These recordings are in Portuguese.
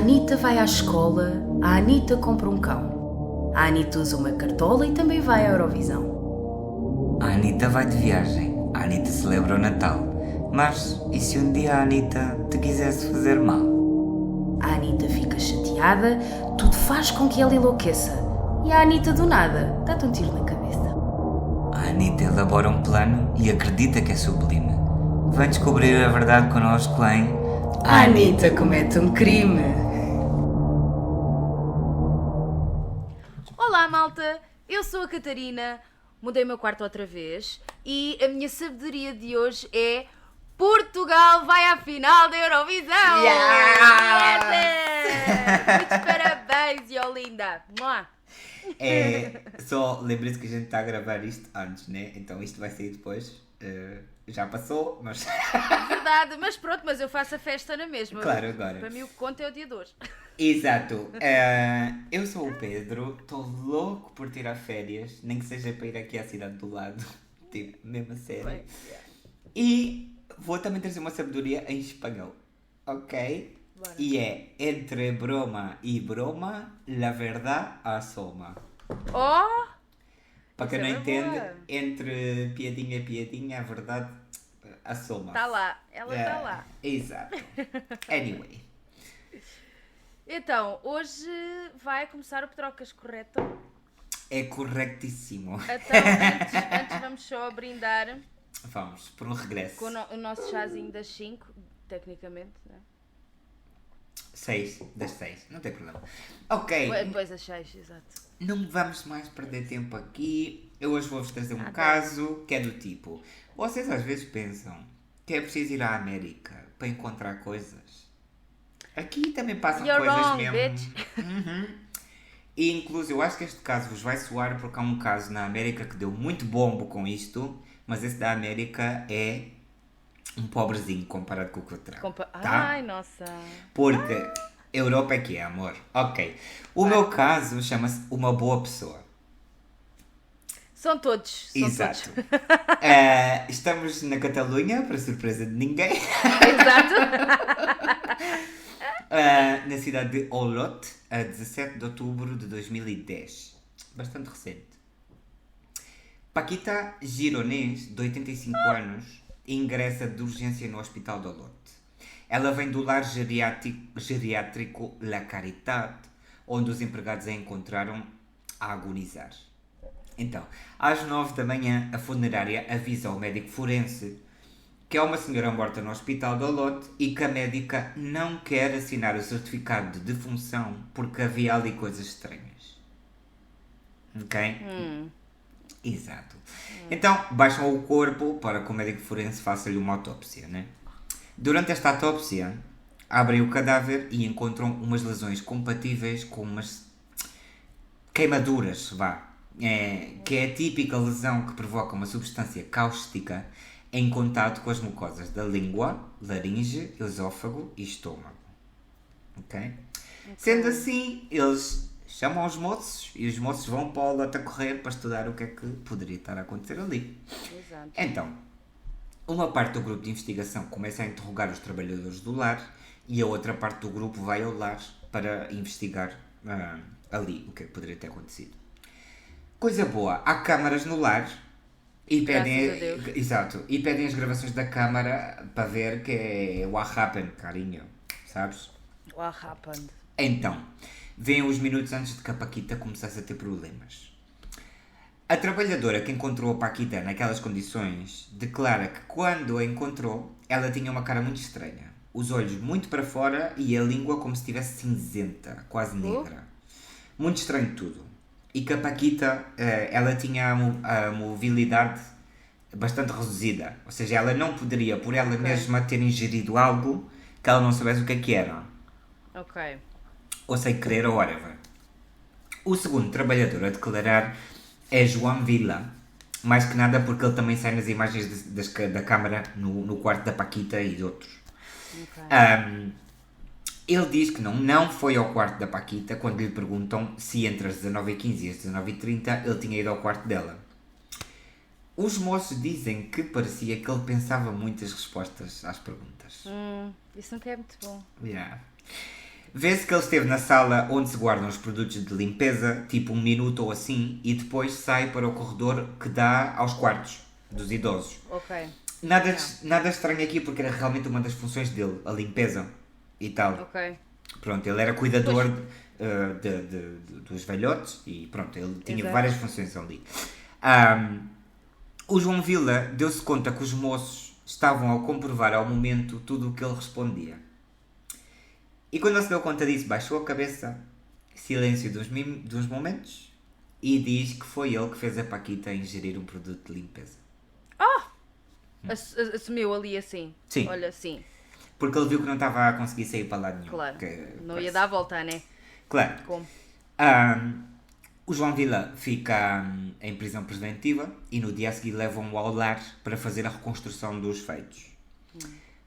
Anitta vai à escola, a Anitta compra um cão. A Anitta usa uma cartola e também vai à Eurovisão. A Anitta vai de viagem, a Anitta celebra o Natal. Mas e se um dia a Anitta te quisesse fazer mal? A Anitta fica chateada, tudo faz com que ela enlouqueça. E a Anitta do nada dá-te um tiro na cabeça. A Anitta elabora um plano e acredita que é sublime. Vem descobrir a verdade connosco em... A Anitta comete um crime. Olá, malta! Eu sou a Catarina, mudei o meu quarto outra vez e a minha sabedoria de hoje é Portugal vai à final da Eurovisão! Yes! Muitos parabéns, Yolinda! Mua! Só lembre-se que a gente está a gravar isto antes, né? Então isto vai sair depois. Já passou, mas... Verdade, mas pronto, mas eu faço a festa na mesma. Claro, agora. Para mim o que conta é o dia de hoje. Exato. Eu sou o Pedro, estou louco por tirar férias, nem que seja para ir aqui à cidade do lado, tipo, mesmo a sério. Bem, E vou também trazer uma sabedoria em espanhol, ok? Bora. E é, entre broma e broma, la verdad asoma. Oh! Para quem Isso não é entende, boa. entre piadinha e piadinha, a verdade assoma. Está lá, ela está lá. Exato. Anyway. Então, hoje vai começar o Petrocas, correto? É corretíssimo. Então, antes vamos só brindar Vamos, por um regresso. com o nosso chazinho das 5, tecnicamente, né? 6 das 6, não tem problema. Ok, Depois as 6, exato. não vamos mais perder tempo aqui. Eu hoje vou-vos trazer um tá. caso que é do tipo: vocês às vezes pensam que é preciso ir à América para encontrar coisas. Aqui também passam You're coisas wrong, mesmo. bitch. Uhum. E inclusive, eu acho que este caso vos vai soar porque há um caso na América que deu muito bombo com isto, mas esse da América é um pobrezinho comparado com o que eu trago. Tá? Ai, nossa. Porque Europa é que é, amor. Ok. O meu caso chama-se Uma Boa Pessoa. São todos. São Exato. Todos. Estamos na Catalunha, para surpresa de ninguém. Exato. Na cidade de Olot, a 17 de outubro de 2010. Bastante recente. Paquita Gironês, de 85 anos, ingressa de urgência no hospital de Olot. Ela vem do lar geriátrico La Caritat, onde os empregados a encontraram a agonizar. Então, às 9 da manhã, a funerária avisa ao médico forense que há uma senhora morta no hospital de Olot e que a médica não quer assinar o certificado de defunção porque havia ali coisas estranhas. Ok? Exato. Então, baixam o corpo para que o médico forense faça-lhe uma autópsia, né? Durante esta autópsia, abrem o cadáver e encontram umas lesões compatíveis com umas queimaduras, que é a típica lesão que provoca uma substância cáustica em contato com as mucosas da língua, laringe, esófago e estômago. Ok? Sendo assim, eles chamam os moços e os moços vão para o Olot a correr para estudar o que é que poderia estar a acontecer ali. Exato. Então, uma parte do grupo de investigação começa a interrogar os trabalhadores do lar e a outra parte do grupo vai ao lar para investigar ali o que é que poderia ter acontecido. Coisa boa, há câmaras no lar e pedem, Graças a Deus. exato, e pedem as gravações da câmara para ver que é what happened, carinho, sabes? What happened? Então, vêm os minutos antes de que a Paquita começasse a ter problemas. A trabalhadora que encontrou a Paquita naquelas condições declara que quando a encontrou, ela tinha uma cara muito estranha. Os olhos muito para fora e a língua como se estivesse cinzenta, quase negra. Muito estranho tudo. E que a Paquita, ela tinha a mobilidade bastante reduzida. Ou seja, ela não poderia, por ela mesma, ter ingerido algo que ela não soubesse o que era. Ok. Ou sem querer ou whatever. O segundo trabalhador a declarar é João Vila. Mais que nada porque ele também sai nas imagens da câmara no quarto da Paquita e de outros. Ok. Ele diz que não foi ao quarto da Paquita quando lhe perguntam se entre as 19h15 e as 19h30 ele tinha ido ao quarto dela. Os moços dizem que parecia que ele pensava muitas respostas às perguntas. Isso nunca é muito bom. Yeah. Vê-se que ele esteve na sala onde se guardam os produtos de limpeza, tipo 1 minuto ou assim, e depois sai para o corredor que dá aos quartos dos idosos. Ok. Nada estranho aqui porque era realmente uma das funções dele, a limpeza e tal. Ok. Pronto, ele era cuidador dos velhotes e pronto, ele tinha Exato. várias funções ali. O João Vila deu-se conta que os moços estavam a comprovar ao momento tudo o que ele respondia. E quando ele se deu conta disso, baixou a cabeça, silêncio dos momentos, e diz que foi ele que fez a Paquita ingerir um produto de limpeza. Assumiu ali assim. Sim. Olha, sim. Porque ele viu que não estava a conseguir sair para lado nenhum. Claro. Que, Não ia dar a volta, né? Claro. Como? O João Vila fica em prisão preventiva e no dia a seguir levam-o ao lar para fazer a reconstrução dos feitos.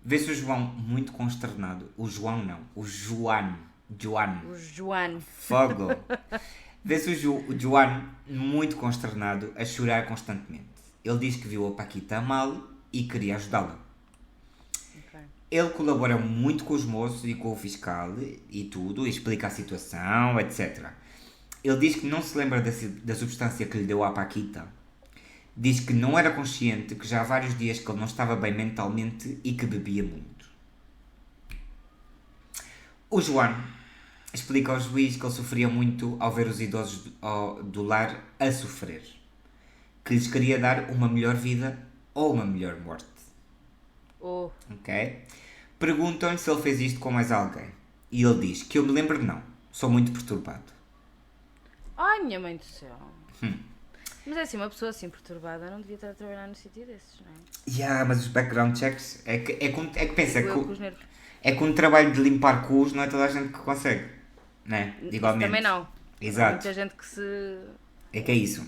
Vê-se o João muito consternado. O João não, o Joan. O João. Fogo. Vê-se o Joan muito consternado, a chorar constantemente. Ele diz que viu a Paquita mal e queria ajudá-la. Ok. Ele colabora muito com os moços e com o fiscal e tudo, e explica a situação, etc. Ele diz que não se lembra da substância que lhe deu à Paquita. Diz que não era consciente, que já há vários dias que ele não estava bem mentalmente e que bebia muito. O João explica ao juiz que ele sofria muito ao ver os idosos do lar a sofrer. Que lhes queria dar uma melhor vida ou uma melhor morte. Oh. Ok? Perguntam-lhe se ele fez isto com mais alguém. E ele diz que eu me lembro não. Sou muito perturbado. Ai, minha mãe do céu. Mas é assim, uma pessoa assim perturbada não devia estar a trabalhar no sítio desses, não é? Mas os background checks é que pensa Digo eu com que os nervos. é que um trabalho de limpar cus não é toda a gente que consegue. Né? Igualmente. Também não. Há Exato. muita gente que se... É que é isso.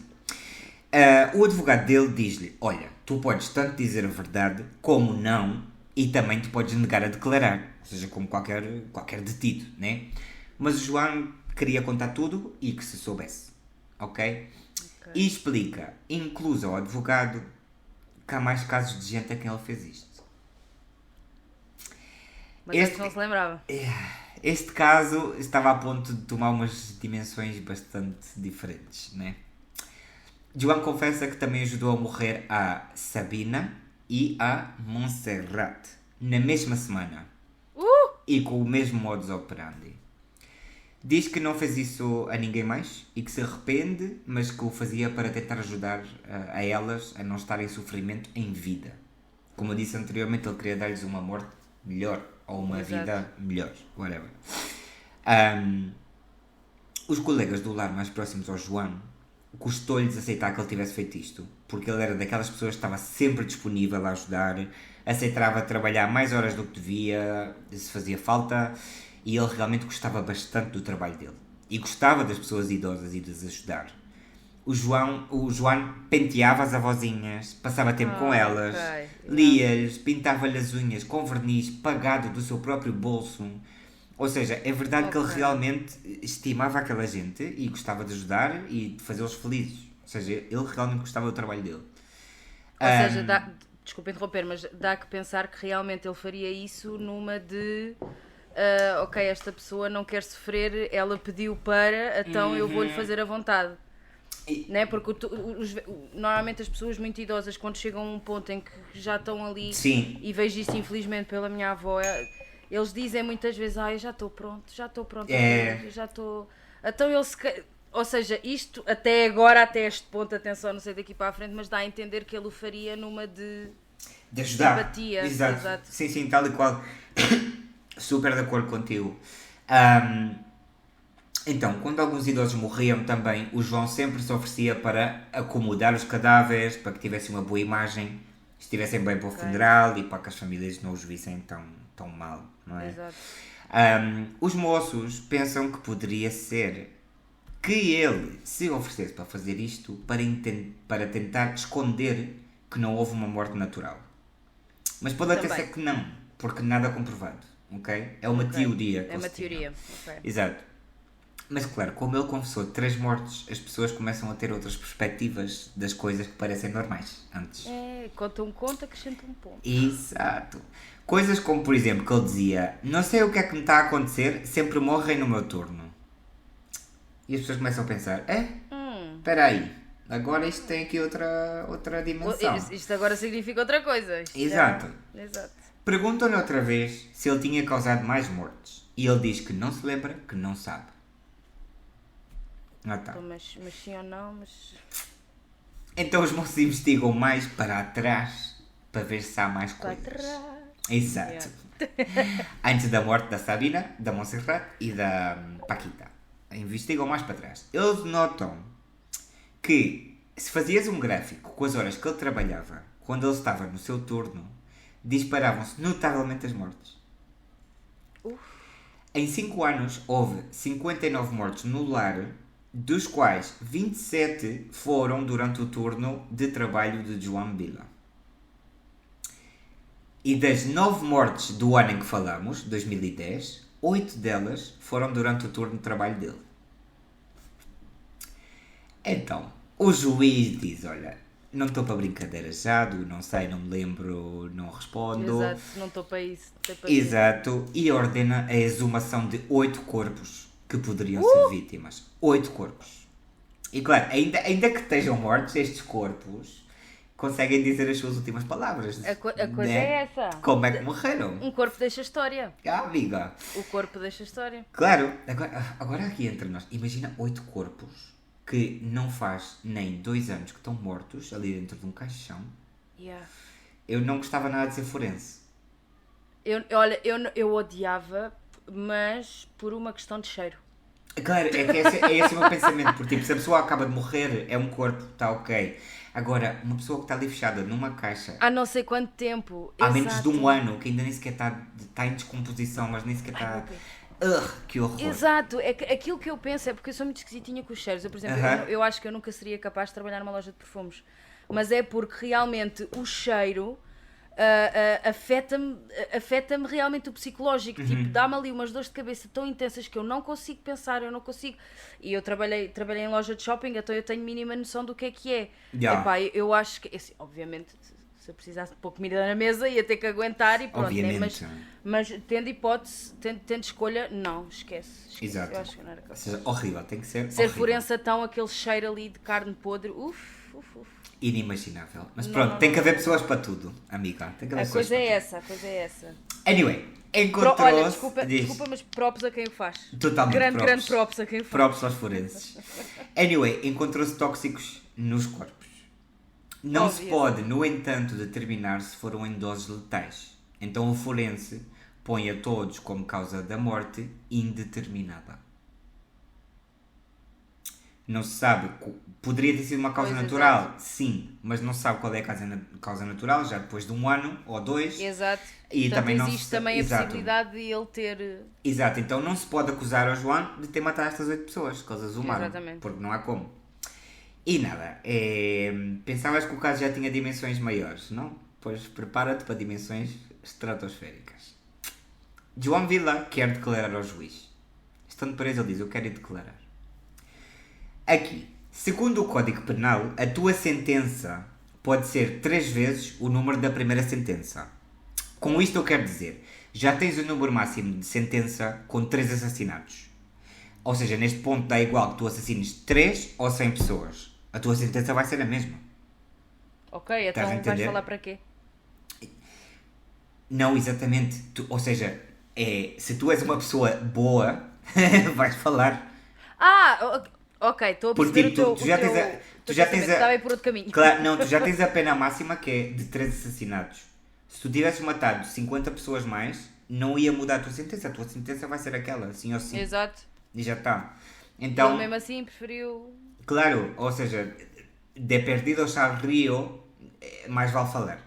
O advogado dele diz-lhe: olha, tu podes tanto dizer a verdade como não, e também te podes negar a declarar, ou seja, como qualquer detido, né? Mas o João queria contar tudo e que se soubesse, ok? E explica, incluso ao advogado, que há mais casos de gente a quem ele fez isto. Mas este não se lembrava. Este caso estava a ponto de tomar umas dimensões bastante diferentes, né? João confessa que também ajudou a morrer a Sabina e a Montserrat na mesma semana e com o mesmo modus operandi. Diz que não fez isso a ninguém mais e que se arrepende, mas que o fazia para tentar ajudar a elas a não estar em sofrimento em vida. Como eu disse anteriormente, ele queria dar-lhes uma morte melhor ou uma Exato. vida melhor, whatever. Os colegas do lar mais próximos ao João custou-lhes aceitar que ele tivesse feito isto, porque ele era daquelas pessoas que estava sempre disponível a ajudar, aceitava trabalhar mais horas do que devia, se fazia falta, e ele realmente gostava bastante do trabalho dele. E gostava das pessoas idosas e de as ajudar. O João penteava as avózinhas, passava tempo com elas, ok. lia-lhes, pintava-lhe as unhas com verniz pagado do seu próprio bolso. Ou seja, é verdade que ele realmente estimava aquela gente e gostava de ajudar e de fazê-los felizes. Ou seja, ele realmente gostava do trabalho dele. Ou seja, desculpa interromper, mas dá que pensar que realmente ele faria isso numa de... ok, esta pessoa não quer sofrer, ela pediu para, então eu vou-lhe fazer a vontade. Né? Porque normalmente as pessoas muito idosas, quando chegam a um ponto em que já estão ali, Sim. e vejo isso infelizmente pela minha avó, eles dizem muitas vezes, eu já estou pronto, já estou... Então ele ou seja, isto até agora, até este ponto, atenção, não sei daqui para a frente, mas dá a entender que ele o faria numa de ajudar. simpatia. Exato. Sim, tal e qual. Super de acordo contigo. Então, quando alguns idosos morriam também, o João sempre se oferecia para acomodar os cadáveres, para que tivessem uma boa imagem, estivessem bem para o funeral e para que as famílias não os vissem tão mal, não é? Exato. Os moços pensam que poderia ser que ele se oferecesse para fazer isto para tentar esconder que não houve uma morte natural. Mas pode até ser que não, porque nada comprovado, ok? É uma teoria. Que É uma teoria, ok. Exato. Mas claro, como ele confessou 3 mortes, as pessoas começam a ter outras perspectivas das coisas que parecem normais antes. Ok, conta um conto, acrescenta um ponto. Exato. Coisas como, por exemplo, que ele dizia: não sei o que é que me está a acontecer, sempre morrem no meu turno. E as pessoas começam a pensar: espera aí, agora isto tem aqui outra dimensão. Isto agora significa outra coisa. Exato. Exato. Perguntam-lhe outra vez se ele tinha causado mais mortes. E ele diz que não se lembra, que não sabe. Ah, tá. Mas sim ou não, mas... Então os moços investigam mais para trás para ver se há mais Para coisas. trás. Exato. Antes da morte da Sabina, da Montserrat e da Paquita. Investigam mais para trás. Eles notam que se fazias um gráfico com as horas que ele trabalhava, quando ele estava no seu turno, disparavam-se notavelmente as mortes. Em 5 anos houve 59 mortes no lar, dos quais 27 foram durante o turno de trabalho de Joan Vila. E das 9 mortes do ano em que falamos, 2010, 8 delas foram durante o turno de trabalho dele. Então, o juiz diz: olha, não estou para brincadeira já, não sei, não me lembro, não respondo. Exato, não estou para isso. Exato, e ordena a exumação de 8 corpos que poderiam ser vítimas. 8 corpos. E claro, ainda que estejam mortos, estes corpos conseguem dizer as suas últimas palavras. A coisa é essa. Como é que morreram? Um corpo deixa história. Ah, amiga. O corpo deixa história. Claro, agora aqui entre nós, imagina 8 corpos que não faz nem 2 anos que estão mortos ali dentro de um caixão. Yeah. Eu não gostava nada de ser forense. Olha, eu odiava, mas por uma questão de cheiro. Claro, é que esse é o meu pensamento, porque tipo, se a pessoa acaba de morrer, é um corpo, está ok. Agora, uma pessoa que está ali fechada numa caixa Há não sei quanto tempo. há menos de Exato. um ano, que ainda nem sequer está em descomposição, mas nem sequer está... que horror. Exato, é que aquilo que eu penso é porque eu sou muito esquisitinha com os cheiros. Eu, por exemplo, eu acho que eu nunca seria capaz de trabalhar numa loja de perfumes. Mas é porque realmente o cheiro afeta-me realmente o psicológico. Tipo, dá-me ali umas dores de cabeça tão intensas que eu não consigo pensar, eu não consigo. E eu trabalhei em loja de shopping, então eu tenho mínima noção do que é. Yeah. Epá, eu acho que, assim, obviamente, se eu precisasse de pouco comida na mesa, ia ter que aguentar e pronto. Né? Mas tendo hipótese, tendo escolha, não, esquece. Exato. Eu acho que não era capaz. Ou seja, horrível, tem que ser Ser horrível. forense então, aquele cheiro ali de carne podre, Inimaginável. Mas pronto, tem que haver pessoas para tudo, amiga. Tem que haver A pessoas coisa é para essa, a coisa é essa. tudo. Anyway, encontrou-se... Olha, desculpa, mas props a quem o faz. Totalmente Grande props a quem o faz. Props aos forenses. Anyway, encontrou-se tóxicos nos corpos. Não se pode, no entanto, determinar se foram em doses letais. Então o forense põe a todos como causa da morte indeterminada. Não se sabe, poderia ter sido uma causa natural, sim, mas não se sabe qual é a causa natural, já depois de 1 ano ou 2. Exato. E Portanto, também não existe se... também Exato. a possibilidade de ele ter... Exato, então não se pode acusar ao João de ter matado estas 8 pessoas, que eles exumaram. Exatamente. Porque não há como. E nada, pensavas que o caso já tinha dimensões maiores, não? Pois prepara-te para dimensões estratosféricas. Joan Vila quer declarar ao juiz. Estando preso, ele diz: eu quero ir declarar. Aqui, segundo o Código Penal, a tua sentença pode ser 3 vezes o número da primeira sentença. Com isto eu quero dizer, já tens o número máximo de sentença com 3 assassinatos. Ou seja, neste ponto dá igual que tu assassines 3 ou 100 pessoas. A tua sentença vai ser a mesma. Ok, então vais falar para quê? Não, exatamente. Ou seja, se tu és uma pessoa boa, vais falar. Ok, estou a Porque perceber tipo, tu já tens estava aí por outro caminho. Claro, não, tu já tens a pena máxima que é de 3 assassinatos. Se tu tivesses matado 50 pessoas mais, não ia mudar a tua sentença vai ser aquela, sim ou sim. Exato. E já está. Então, ele mesmo assim preferiu... Claro, ou seja, de perdidos ao rio, mais vale falar.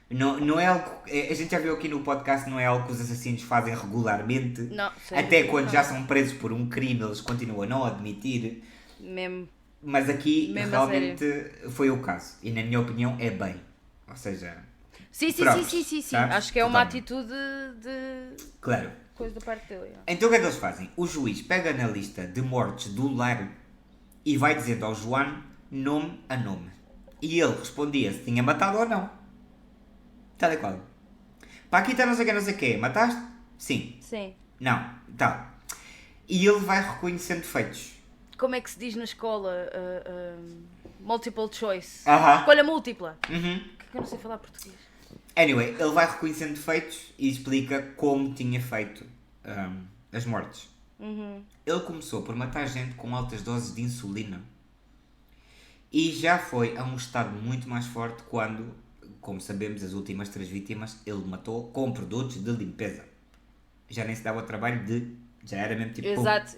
Não é algo, a gente já viu aqui no podcast, não é algo que os assassinos fazem regularmente. Não, até quando já são presos por um crime, eles continuam a não admitir. Mesmo. Mas aqui mesmo realmente foi o caso. E na minha opinião é bem. Ou seja... Sim. Sabes? Acho que é uma atitude de... Claro. Coisa da parte dele. Então o que é que eles fazem? O juiz pega na lista de mortes do lar e vai dizendo ao João nome a nome. E ele respondia se tinha matado ou não. Tal e qual. Paquita não sei o quê, mataste? Sim. Sim. Não. Tal. E ele vai reconhecendo defeitos. Como é que se diz na escola? Multiple choice. Aham. Escolha múltipla. Uhum. Por que eu não sei falar português? Anyway, ele vai reconhecendo defeitos e explica como tinha feito as mortes. Ele começou por matar gente com altas doses de insulina e já foi a um estado muito mais forte quando, como sabemos, as últimas 3 vítimas ele matou com produtos de limpeza. Já nem se dava o trabalho de... Já era mesmo tipo... Exato.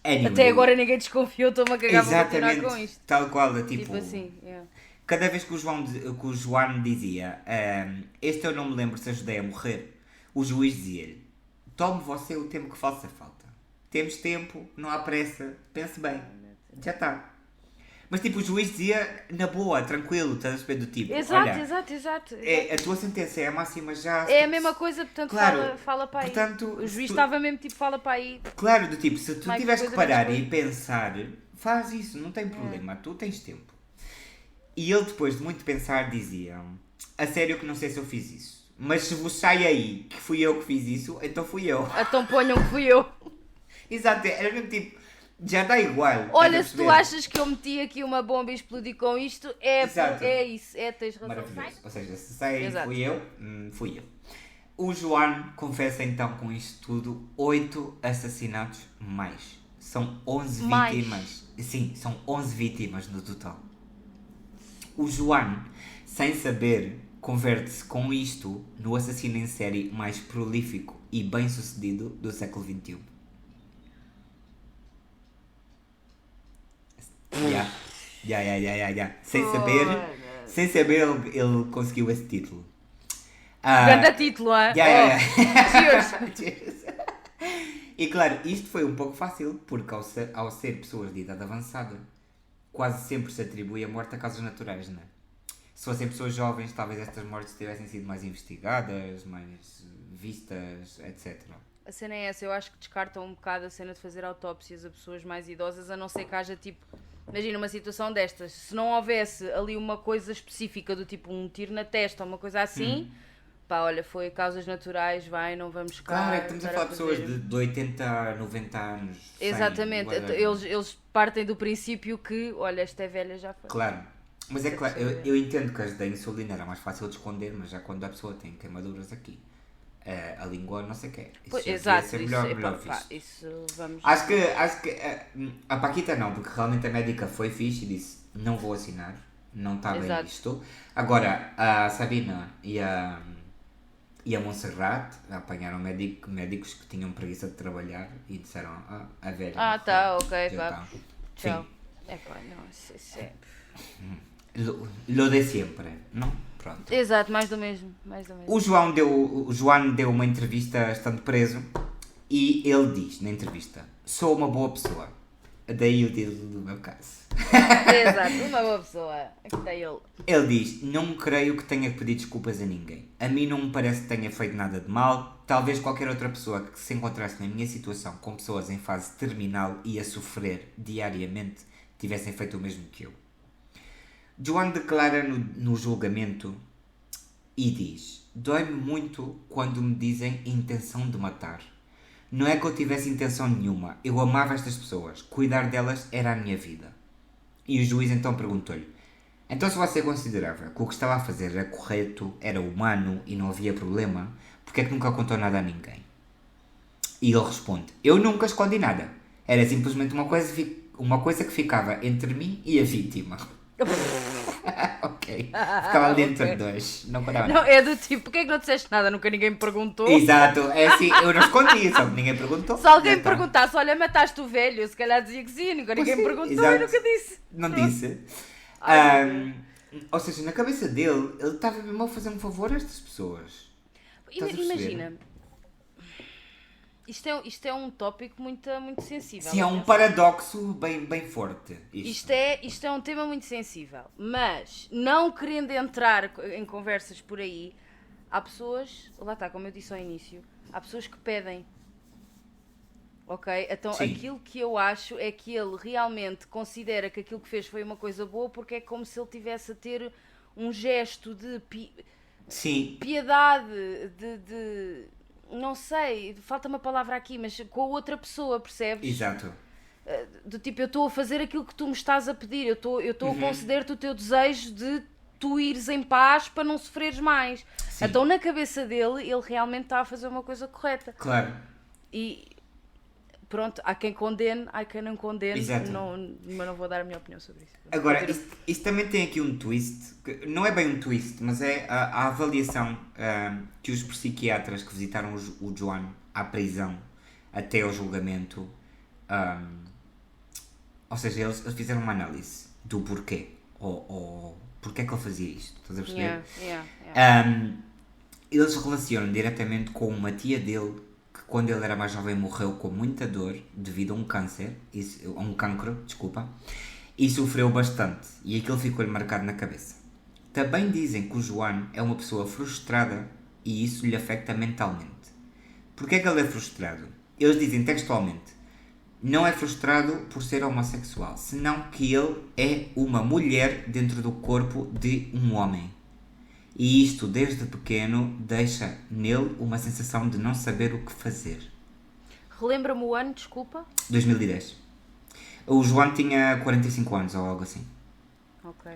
Anyway, Até agora ninguém desconfiou, estou-me a cagar para continuar com isto. Tal qual, tipo... Tipo assim, yeah. Cada vez que o João dizia este eu não me lembro se ajudei a morrer, o juiz dizia-lhe: tome você o tempo que faça falta. Temos tempo, não há pressa, pense bem, já está. Mas tipo, o juiz dizia na boa, tranquilo, estás a saber do tipo: olha, Exato. a tua sentença é a máxima já. É a mesma coisa, portanto, claro, fala para aí. portanto, O juiz tu... estava mesmo tipo, fala para aí. Claro, do tipo, se tu Mais tiveres que coisa, parar menos e pensar, faz isso, não tem problema, tu tens tempo. E ele, depois de muito pensar, dizia: a sério que não sei se eu fiz isso, mas se vos sai aí que fui eu que fiz isso, então fui eu. Então ponham que fui eu. Exato, era mesmo tipo, já dá igual. Olha, se tu achas que eu meti aqui uma bomba e explodi com isto, Exato. é isso, tens razão. Maravilhoso. Ou seja, se sai aí Exato. fui eu. O João confessa então com isto tudo 8 assassinatos mais. São 11 Mais. vítimas. Sim, são 11 vítimas no total. O João, sem saber, converte-se com isto no assassino em série mais prolífico e bem-sucedido do século XXI. Já. Sem saber ele conseguiu esse título. Grande título, é? Cheers. E claro, isto foi um pouco fácil, porque ao ser pessoas de idade avançada, quase sempre se atribui a morte a causas naturais, não é? Se fossem pessoas jovens, talvez estas mortes tivessem sido mais investigadas, mais vistas, etc. A cena é essa, eu acho que descartam um bocado a cena de fazer autópsias a pessoas mais idosas, a não ser que haja tipo, imagina uma situação destas, se não houvesse ali uma coisa específica do tipo um tiro na testa ou uma coisa assim, pá, olha, foi causas naturais, não vamos cá. Claro, é que estamos a falar de pessoas de 80 a 90 anos. 100, exatamente, whatever. eles partem do princípio que, olha, esta é velha já foi. Claro, mas é claro, eu entendo que as da insulina era mais fácil de esconder, mas já quando a pessoa tem queimaduras aqui, a língua não sei o quê. Isso Pois, já exato, devia ser isso, melhor pá, visto. isso vamos... Acho que a Paquita não, porque realmente a médica foi fixe e disse: não vou assinar, não está bem Exato. isto. Agora, a Sabina e a Montserrat apanharam médicos que tinham preguiça de trabalhar e disseram: a velha. tá, ok, já vá. tá." Tchau. Sim. É pá, não, isso é... Lo de sempre, não? Pronto. Exato, mais do mesmo. O João deu uma entrevista estando preso e ele diz na entrevista: sou uma boa pessoa. Daí o título do meu caso. Exato, uma boa pessoa. Aqui está ele. Ele diz: não creio que tenha que pedir desculpas a ninguém. A mim não me parece que tenha feito nada de mal. Talvez qualquer outra pessoa que se encontrasse na minha situação com pessoas em fase terminal e a sofrer diariamente tivessem feito o mesmo que eu. João declara no julgamento e diz: dói-me muito quando me dizem intenção de matar. Não é que eu tivesse intenção nenhuma. Eu amava estas pessoas. Cuidar delas era a minha vida. E o juiz então perguntou-lhe: então se você considerava que o que estava a fazer era correto, era humano e não havia problema, porque é que nunca contou nada a ninguém? E ele responde: eu nunca escondi nada. Era simplesmente uma coisa que ficava entre mim e a vítima. Ok. Ficava ali entre dois. Não contava nada. Não, é do tipo, porquê é que não disseste nada? Nunca ninguém me perguntou. Exato. É assim, eu não escondi, só que ninguém perguntou. Se alguém Já me tá. perguntasse, olha, mataste o velho, eu se calhar dizia que sim, nunca ninguém me sim, perguntou exato. e nunca disse. Não disse. Ai, Ou seja, na cabeça dele, ele estava mesmo a fazer um favor a estas pessoas. Estás a perceber? Imagina, isto é um tópico muito sensível. Sim, é um paradoxo bem forte. Isto é um tema muito sensível, mas não querendo entrar em conversas por aí, há pessoas, lá está, como eu disse ao início, há pessoas que pedem. Ok? Então Sim. aquilo que eu acho é que ele realmente considera que aquilo que fez foi uma coisa boa porque é como se ele tivesse a ter um gesto de Sim, piedade, não sei, falta uma palavra aqui, mas com a outra pessoa, percebes? exato. Do tipo, eu estou a fazer aquilo que tu me estás a pedir, eu estou a conceder-te o teu desejo de tu ires em paz para não sofreres mais. Sim. Então na cabeça dele, ele realmente está a fazer uma coisa correta. Claro. E pronto, há quem condene, há quem não condene, Exato. mas não vou dar a minha opinião sobre isso. Agora, isto também tem aqui um twist, que não é bem um twist, mas é a avaliação que os psiquiatras que visitaram o Joan à prisão até ao julgamento, ou seja, eles fizeram uma análise do porquê, ou porquê é que ele fazia isto, estás a perceber? Eles relacionam diretamente com uma tia dele que quando ele era mais jovem morreu com muita dor devido a um câncer, a um cancro, desculpa, e sofreu bastante, e aquilo ficou-lhe marcado na cabeça. Também dizem que o Joan é uma pessoa frustrada e isso lhe afeta mentalmente. Porquê é que ele é frustrado? Eles dizem textualmente: não é frustrado por ser homossexual, senão que ele é uma mulher dentro do corpo de um homem. E isto, desde pequeno, deixa nele uma sensação de não saber o que fazer. Relembra-me o ano, desculpa? 2010. O João tinha 45 anos ou algo assim. Ok.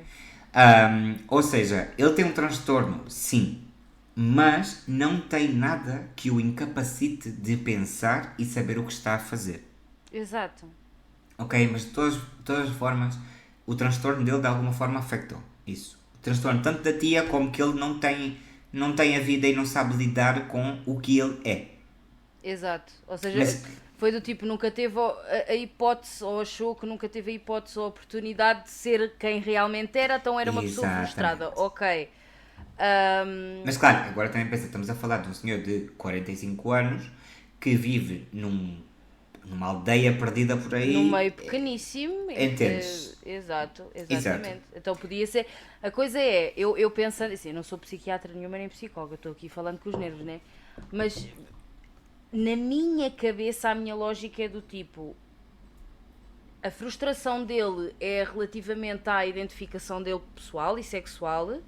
Ou seja, ele tem um transtorno, sim, mas não tem nada que o incapacite de pensar e saber o que está a fazer. Exato. Ok? Mas de todas as formas, o transtorno dele de alguma forma afetou isso. O transtorno tanto da tia como que ele não tem a vida e não sabe lidar com o que ele é. Exato. Ou seja, Mas- foi do tipo, nunca teve a hipótese, ou achou que nunca teve a hipótese ou a oportunidade de ser quem realmente era, então era uma pessoa Exatamente. frustrada. Ok. Mas claro, agora também pensa, estamos a falar de um senhor de 45 anos que vive numa aldeia perdida por aí. Num meio pequeníssimo. Entendes? Exato, Exato. exatamente. Então podia ser. A coisa é, eu pensando assim, eu não sou psiquiatra nenhuma nem psicóloga, estou aqui falando com os nervos, né? Mas na minha cabeça a minha lógica é do tipo, a frustração dele é relativamente à identificação dele pessoal e sexual,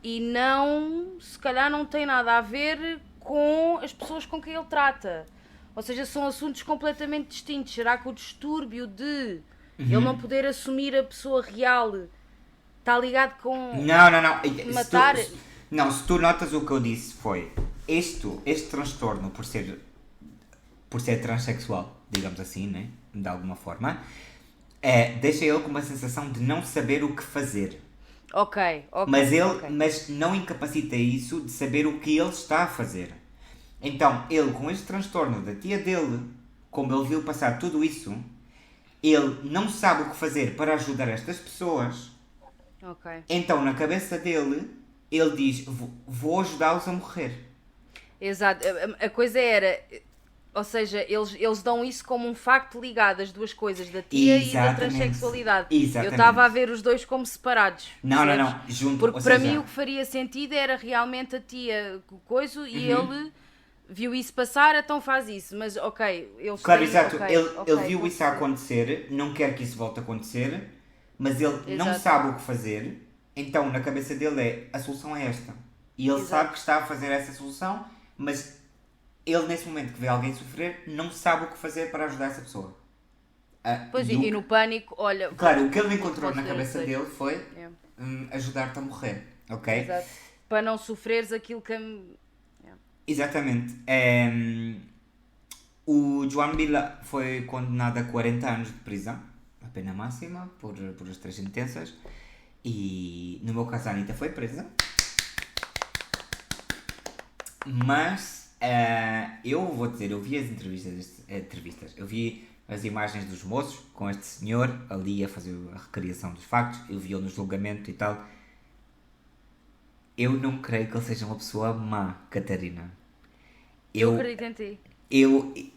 e não, se calhar não tem nada a ver com as pessoas com quem ele trata. Ou seja, são assuntos completamente distintos. Será que o distúrbio de ele não poder assumir a pessoa real está ligado com Não. matar? Se tu notas, o que eu disse foi este transtorno por ser transexual, digamos assim, né? De alguma forma, deixa ele com uma sensação de não saber o que fazer. Ok. Mas não incapacita isso de saber o que ele está a fazer. Então, ele com este transtorno da tia dele, como ele viu passar tudo isso, ele não sabe o que fazer para ajudar estas pessoas. Ok. Então, na cabeça dele, ele diz: vou ajudá-los a morrer. Exato. A coisa era, ou seja, eles dão isso como um facto ligado, as duas coisas, da tia e da Exatamente. transexualidade. Exatamente. Eu estava a ver os dois como separados. Não, percebes? junto. Porque ou para seja, mim o que faria sentido era realmente a tia coisa e ele viu isso passar, então faz isso. Mas ok, eles Claro, têm- exato. ok, Ele viu vou isso a perceber. acontecer, não quer que isso volte a acontecer, mas ele não Exato. sabe o que fazer, então na cabeça dele a solução é esta. E ele Exato. sabe que está a fazer essa solução, mas ele nesse momento que vê alguém sofrer, não sabe o que fazer para ajudar essa pessoa. Pois, E e no pânico, olha... Claro, o que ele encontrou na pode ser cabeça os dois. dele foi É. ajudar-te a morrer, ok? Exato. Para não sofreres aquilo que... Exatamente. O Joan Vila foi condenado a 40 anos de prisão, a pena máxima, por as 3 sentenças. E no meu caso a Anitta foi presa. Mas eu vou dizer, eu vi as entrevistas, eu vi as imagens dos moços com este senhor ali a fazer a recriação dos factos, eu vi-o no julgamento e tal. Eu não creio que ele seja uma pessoa má, Catarina. Eu acredito em ti.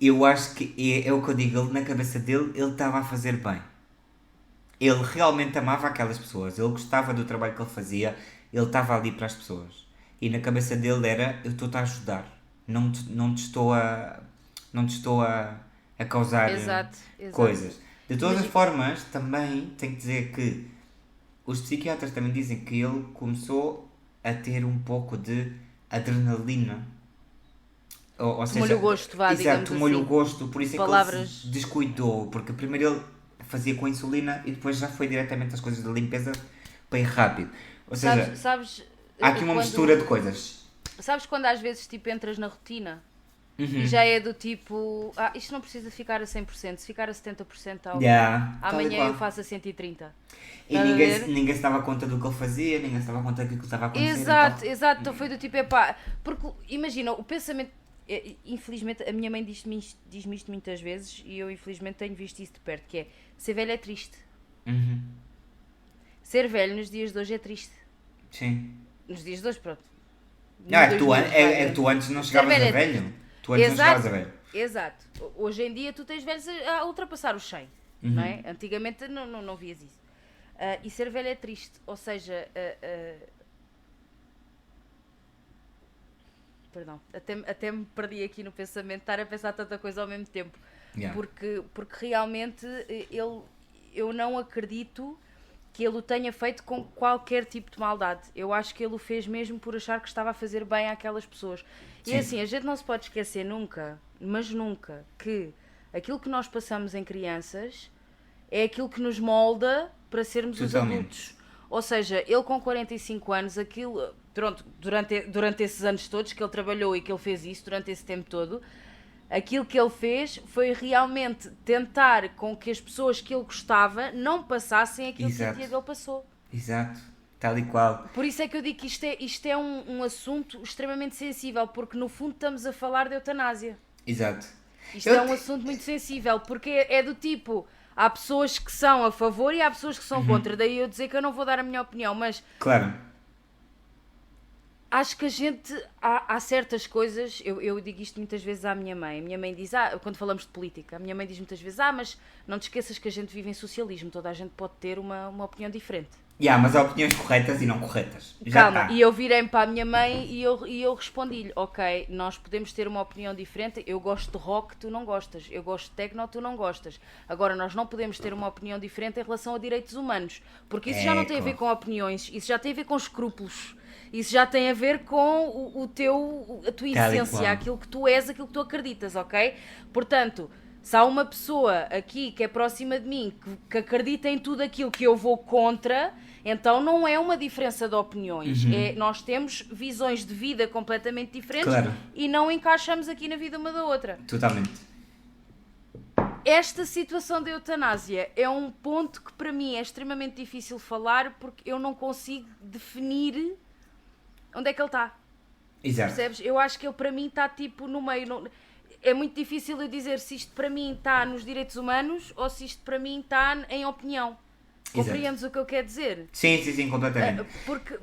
Eu acho que é o que eu digo, ele na cabeça dele, ele estava a fazer bem. Ele realmente amava aquelas pessoas, ele gostava do trabalho que ele fazia, ele estava ali para as pessoas. E na cabeça dele era, eu estou-te a ajudar, não te estou a não te estou a causar Exato. coisas. De todas as formas, também tenho que dizer que os psiquiatras também dizem que ele começou a ter um pouco de adrenalina. Ou seja, Tomou-lhe o gosto, vá, digamos exato, tomou-lhe assim. o gosto, por isso é Palavras. que ele se descuidou, porque primeiro ele fazia com insulina e depois já foi diretamente às coisas da limpeza para ir rápido. Ou seja, Sabes, há aqui uma quando- mistura de coisas. Sabes quando às vezes tipo entras na rotina Uhum. e já é do tipo, isto não precisa ficar a 100%, se ficar a 70% está ok. Yeah, tal e Amanhã qual. eu faço a 130. E Estás a ninguém, ver? ninguém se dava conta do que ele fazia, ninguém se dava conta daquilo que estava a acontecer. e Exato, tal. exato. Então foi do tipo, porque imagina, o pensamento, infelizmente, a minha mãe diz-me isto muitas vezes e eu infelizmente tenho visto isso de perto, que é, ser velho é triste. Uhum. Ser velho nos dias de hoje é triste. Sim. Nos dias de hoje, pronto. Nos É que tu, 2000, é que tu antes não chegavas velho a é velho. Tu antes não Exato. chegavas a velho. Exato. Hoje em dia tu tens velhos a ultrapassar os 100, não é? Antigamente não vias isso. E ser velho é triste, ou seja, perdão, até me perdi aqui no pensamento, estar a pensar tanta coisa ao mesmo tempo, Yeah. porque realmente eu não acredito que ele o tenha feito com qualquer tipo de maldade. Eu acho que ele o fez mesmo por achar que estava a fazer bem àquelas pessoas. Sim. E assim, a gente não se pode esquecer nunca, mas nunca, que aquilo que nós passamos em crianças é aquilo que nos molda para sermos os Totalmente. adultos. Ou seja, ele com 45 anos, aquilo, pronto, durante esses anos todos que ele trabalhou e que ele fez isso, durante esse tempo todo, aquilo que ele fez foi realmente tentar com que as pessoas que ele gostava não passassem aquilo que a Exato. tia dele passou. Exato. Tal e qual. Por isso é que eu digo que isto é um assunto extremamente sensível, porque no fundo estamos a falar de eutanásia. Exato. Isto Eu é um te- assunto muito sensível, porque é do tipo, há pessoas que são a favor e há pessoas que são contra, daí eu dizer que eu não vou dar a minha opinião, mas Claro. acho que a gente, há certas coisas, eu digo isto muitas vezes à minha mãe diz, quando falamos de política, a minha mãe diz muitas vezes, mas não te esqueças que a gente vive em socialismo, toda a gente pode ter uma opinião diferente. Mas há opiniões corretas e não corretas. Já Calma, está. e eu virei-me para a minha mãe e eu respondi-lhe, ok, nós podemos ter uma opinião diferente, eu gosto de rock, tu não gostas, eu gosto de techno, tu não gostas. Agora, nós não podemos ter uma opinião diferente em relação a direitos humanos, porque isso já não tem a ver com opiniões, isso já tem a ver com escrúpulos, isso já tem a ver com a tua Tal e essência, qual. aquilo que tu és, aquilo que tu acreditas, ok? Portanto, se há uma pessoa aqui que é próxima de mim que acredita em tudo aquilo que eu vou contra, então não é uma diferença de opiniões. Nós temos visões de vida completamente diferentes Claro. e não encaixamos aqui na vida uma da outra. Totalmente. Esta situação da eutanásia é um ponto que para mim é extremamente difícil falar porque eu não consigo definir onde é que ele está. Exato. Percebes? Eu acho que ele para mim está tipo no meio. É muito difícil eu dizer se isto para mim está nos direitos humanos ou se isto para mim está em opinião. Compreendes o que eu quero dizer? Sim, completamente. Porque,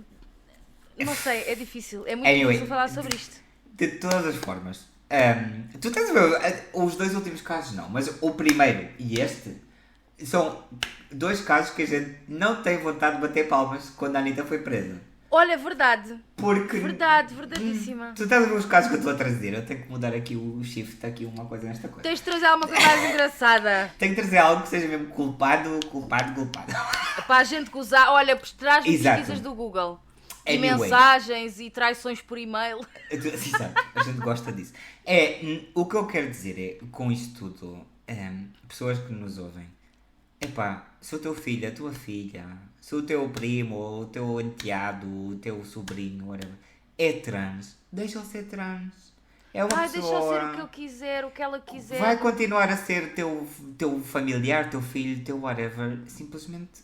não sei, é difícil. É muito Anyway, difícil falar sobre isto. De todas as formas, tu tens a ver, os dois últimos casos não, mas o primeiro e este são dois casos que a gente não tem vontade de bater palmas quando a Anitta foi presa. Olha, verdade. Porque Verdadíssima. tu estás a ver os casos que eu estou a trazer, eu tenho que mudar aqui o shift, aqui uma coisa nesta coisa. Tens de trazer alguma coisa mais engraçada. Tenho que trazer algo que seja mesmo culpado. Para a gente gozar. Olha, traz-me Exato. pesquisas do Google. E Anyway. mensagens e traições por e-mail. Exato, a gente gosta disso. O que eu quero dizer é, com isto tudo, pessoas que nos ouvem, se o teu filho, a tua filha, se o teu primo, o teu enteado, o teu sobrinho, whatever, é trans, deixa-o ser trans. É uma Deixa eu pessoa. ser o que eu quiser, o que ela quiser. Vai continuar a ser teu familiar, teu filho, teu whatever. Simplesmente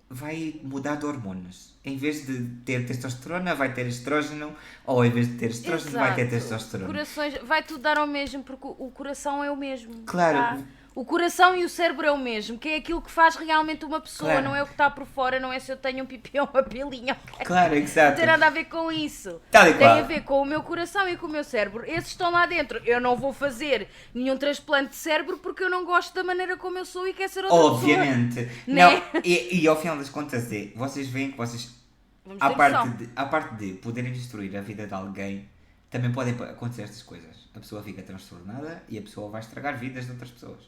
vai mudar de hormonas. Em vez de ter testosterona, vai ter estrógeno. Ou em vez de ter estrógeno, vai ter Exato. testosterona. Corações, vai tudo dar ao mesmo, porque o coração é o mesmo. Claro. tá? O coração e o cérebro é o mesmo, que é aquilo que faz realmente uma pessoa, Claro. não é o que está por fora, não é se eu tenho um pipi ou uma pilinha. ok? Claro, exato. Não tem nada a ver com isso. Tal e Tem qual. a ver com o meu coração e com o meu cérebro. Esses estão lá dentro. Eu não vou fazer nenhum transplante de cérebro porque eu não gosto da maneira como eu sou e quero ser outra Obviamente. pessoa. Não, Né? e ao final das contas vocês veem que vocês, Vamos à ter parte, noção. à parte de poderem destruir a vida de alguém, Também podem acontecer estas coisas. A pessoa fica transtornada e a pessoa vai estragar vidas de outras pessoas.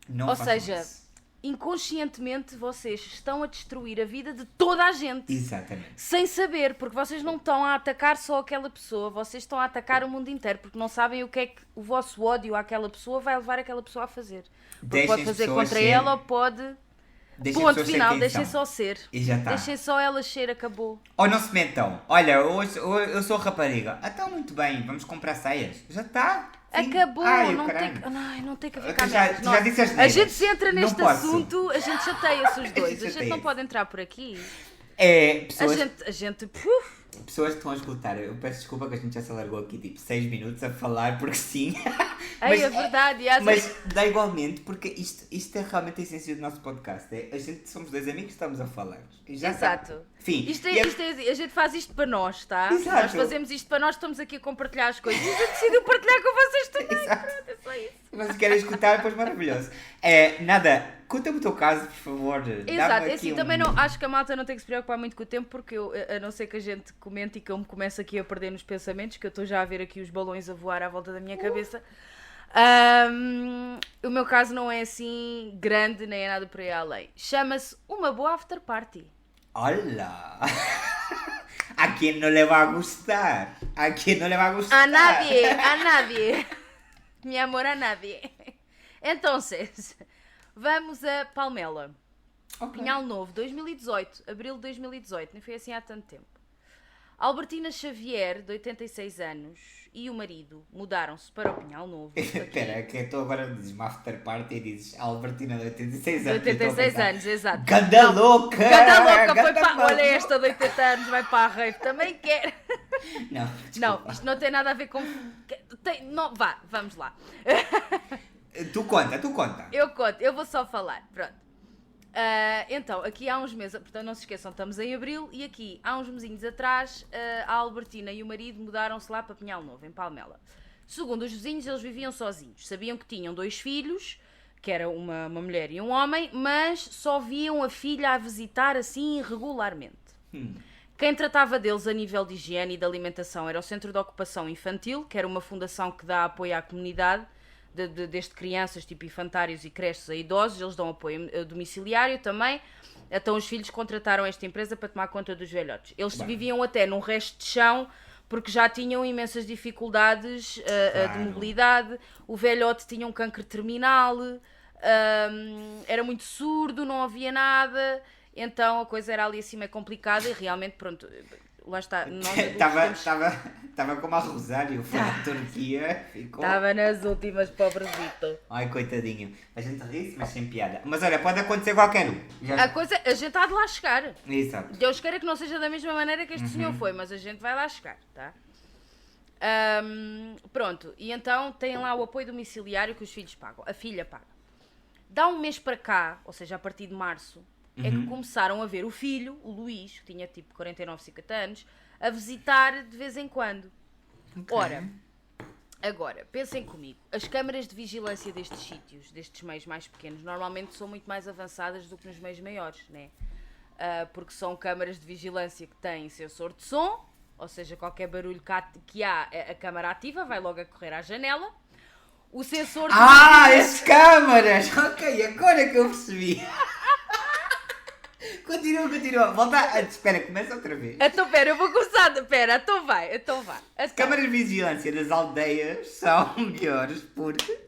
Não Ou façam seja, isso. inconscientemente vocês estão a destruir a vida de toda a gente. Exatamente. Sem saber, porque vocês não estão a atacar só aquela pessoa, vocês estão a atacar o mundo inteiro, porque não sabem o que é que o vosso ódio àquela pessoa vai levar aquela pessoa a fazer. Porque Deixem pode as fazer pessoas contra ser. ela ou pode... Deixem as Ponto pessoas ser final, quem deixem são. só ser. E já está. Deixem só elas ser, acabou. Ou não se metam. Olha, hoje eu sou rapariga. Então, muito bem, vamos comprar saias. Já está. Acabou, Ai, não, caralho. não tem que haver Tu já caminhos. tu já disse as A neiras. gente se entra Não neste posso. assunto, a gente chateia-se os dois. A gente não chateia-se. pode entrar por aqui. É, A gente pessoas que estão a escutar, eu peço desculpa que a gente já se alargou aqui tipo 6 minutos a falar porque sim. Ei, é verdade. Mas dá igualmente porque isto é realmente a essência do nosso podcast. É, a gente somos dois amigos que estamos a falar. E já Exato. está. Enfim, A gente faz isto para nós, tá? Exato. Nós fazemos isto para nós, estamos aqui a compartilhar as coisas. E a gente decidiu partilhar com vocês também. Exato. Pronto, é só isso. Se vocês querem escutar, pois maravilhoso. É, nada, conta-me o teu caso, por favor. Exato, é assim, também não, acho que a malta não tem que se preocupar muito com o tempo, porque a não ser que a gente comente e que eu me comece aqui a perder nos pensamentos, que eu estou já a ver aqui os balões a voar à volta da minha cabeça. O meu caso não é assim grande, nem é nada por aí além. Chama-se uma boa after party. Olá! A quem não le va a gustar? A quem não le va a gustar? A nadie. Mi amor, a nadie. Então, vamos a Palmela. Ok. Pinhal Novo, 2018, abril de 2018, nem foi assim há tanto tempo. Albertina Xavier, de 86 anos, e o marido mudaram-se para o Pinhal Novo. Espera, que tu agora dizes uma after party e dizes Albertina de 86 De anos. 86 anos, exato. Ganda louca! Ganda louca, foi Ganda para... maluca. Olha esta de 80 anos, vai para a rave, também quer. Não, Não, desculpa. isto não tem nada a ver com... Não, vamos lá. Tu conta. Eu conto, eu vou só falar, pronto. Então, aqui há uns meses, portanto não se esqueçam, estamos em abril, e aqui há uns mesinhos atrás, a Albertina e o marido mudaram-se lá para Pinhal Novo, em Palmela. Segundo os vizinhos, eles viviam sozinhos. Sabiam que tinham 2 filhos, que era uma mulher e um homem, mas só viam a filha a visitar assim regularmente. Quem tratava deles a nível de higiene e de alimentação era o Centro de Ocupação Infantil, que era uma fundação que dá apoio à comunidade, desde crianças, tipo infantários e creches a idosos. Eles dão apoio domiciliário também. Então os filhos contrataram esta empresa para tomar conta dos velhotes. Eles viviam até num resto de chão, porque já tinham imensas dificuldades de Claro. mobilidade. O velhote tinha um cancro terminal, era muito surdo, não havia nada. Então a coisa era ali assim meio complicada e realmente, pronto, lá está. Nós adultos temos- Estava como a Rosário, foi na Turquia, ficou... Estava nas últimas, pobrezito. Ai, coitadinho. A gente ri-se, mas sem piada. Mas olha, pode acontecer qualquer um. A gente há de lá chegar. Exato. Deus queira que não seja da mesma maneira que este senhor foi, mas a gente vai lá chegar, tá? Pronto, e então tem lá o apoio domiciliário que os filhos pagam. A filha paga. Dá um mês para cá, ou seja, a partir de março, é que começaram a ver o filho, o Luís, que tinha tipo 49, 50 anos, a visitar de vez em quando. Ok. Ora, agora, pensem comigo, as câmaras de vigilância destes sítios, destes meios mais pequenos, normalmente são muito mais avançadas do que nos meios maiores, né? Porque são câmaras de vigilância que têm sensor de som, ou seja, qualquer barulho que há, a câmara ativa, vai logo a correr à janela. O sensor de As câmaras! Ok, agora que eu percebi. Continua. Volta. Espera, começa outra vez. Então, pera, eu vou começar. Pera, então vai. As câmaras de vigilância das aldeias são melhores porque...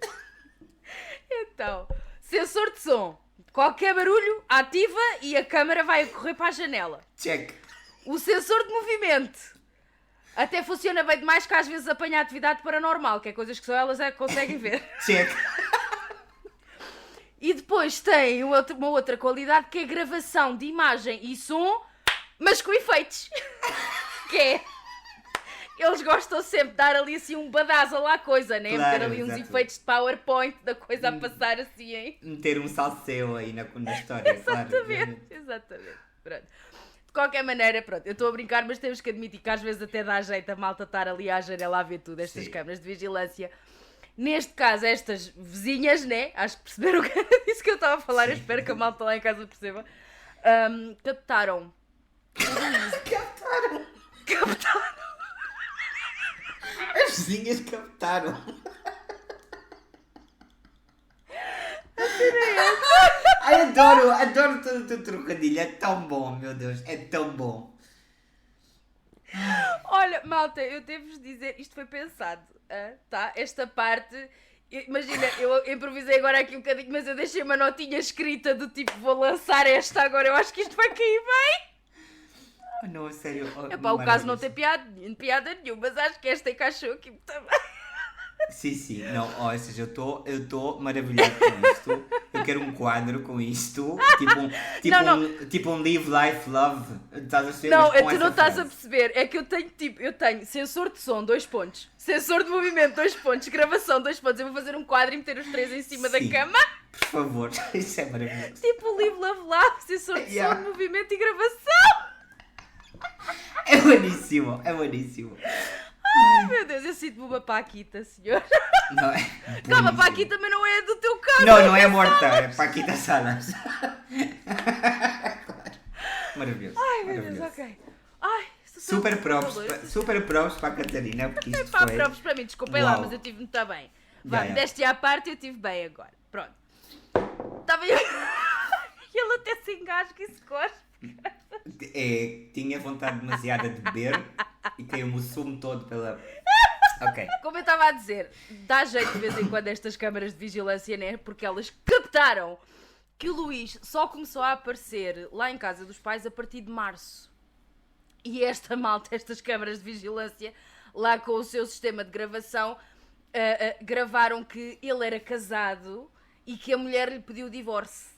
Então, sensor de som. Qualquer barulho, ativa e a câmara vai a correr para a janela. Check. O sensor de movimento. Até funciona bem demais que às vezes apanha atividade paranormal, que é coisas que só elas é que conseguem ver. Check. E depois tem uma outra qualidade que é gravação de imagem e som, mas com efeitos. Que é... Eles gostam sempre de dar ali assim um badazo lá à coisa, né? Claro, Meter ali uns exato. efeitos de PowerPoint da coisa a passar assim, hein? Meter um salseu aí na história, claro. Exatamente. Pronto. De qualquer maneira, pronto, eu estou a brincar, mas temos que admitir que às vezes até dá jeito a malta estar ali à janela a ver tudo, estas Sim. câmaras de vigilância. Neste caso, estas vizinhas, né? Acho que perceberam o que era disso que eu estava a falar. Eu espero que a malta lá em casa perceba. Captaram. As vizinhas captaram. Ai, adoro todo o teu trocadilho. É tão bom, meu Deus. É tão bom. Olha, malta, eu devo-vos dizer, isto foi pensado, tá? Esta parte, imagina, eu improvisei agora aqui um bocadinho, mas eu deixei uma notinha escrita do tipo, vou lançar esta agora, eu acho que isto vai cair bem. Não, a sério. Epá, o caso não tem piada nenhuma, mas acho que esta encaixou aqui muito bem. Sim. Não, ou seja, eu estou maravilhado com isto. Eu quero um quadro com isto. Tipo um Live, Life, Love. Estás a ser, Não, mas com tu essa não estás a frase. perceber. É que eu tenho sensor de som, 2 pontos. Sensor de movimento, 2 pontos. Gravação, 2 pontos. Eu vou fazer um quadro e meter os 3 em cima Sim. da cama. Por favor, isso é maravilhoso. Tipo Live, Love, Love, sensor de Yeah. som, de movimento e gravação. É bueníssimo, é bueníssimo. Ai, meu Deus, eu sinto-me uma Paquita, senhor. Não, é Calma, bueníssimo. Paquita, mas não é do teu caso. Não é morta, é Paquita Salas. Maravilhoso. Ai, meu maravilhoso. Deus, ok. Ai, Super props para a Catarina, porque isto Pá, foi... provas para mim, desculpem lá, Uau. mas eu tive muito bem. Vá, Yeah. deste à parte, eu tive bem agora. Pronto. Estava eu... E ele até se engasga e se cospe. Tinha vontade demasiada de beber e caiu-me o sumo todo pela... Ok. Como eu estava a dizer, dá jeito de vez em quando estas câmaras de vigilância, né? Porque elas captaram que o Luís só começou a aparecer lá em casa dos pais a partir de março. E esta malta, estas câmaras de vigilância, lá com o seu sistema de gravação, gravaram que ele era casado e que a mulher lhe pediu o divórcio.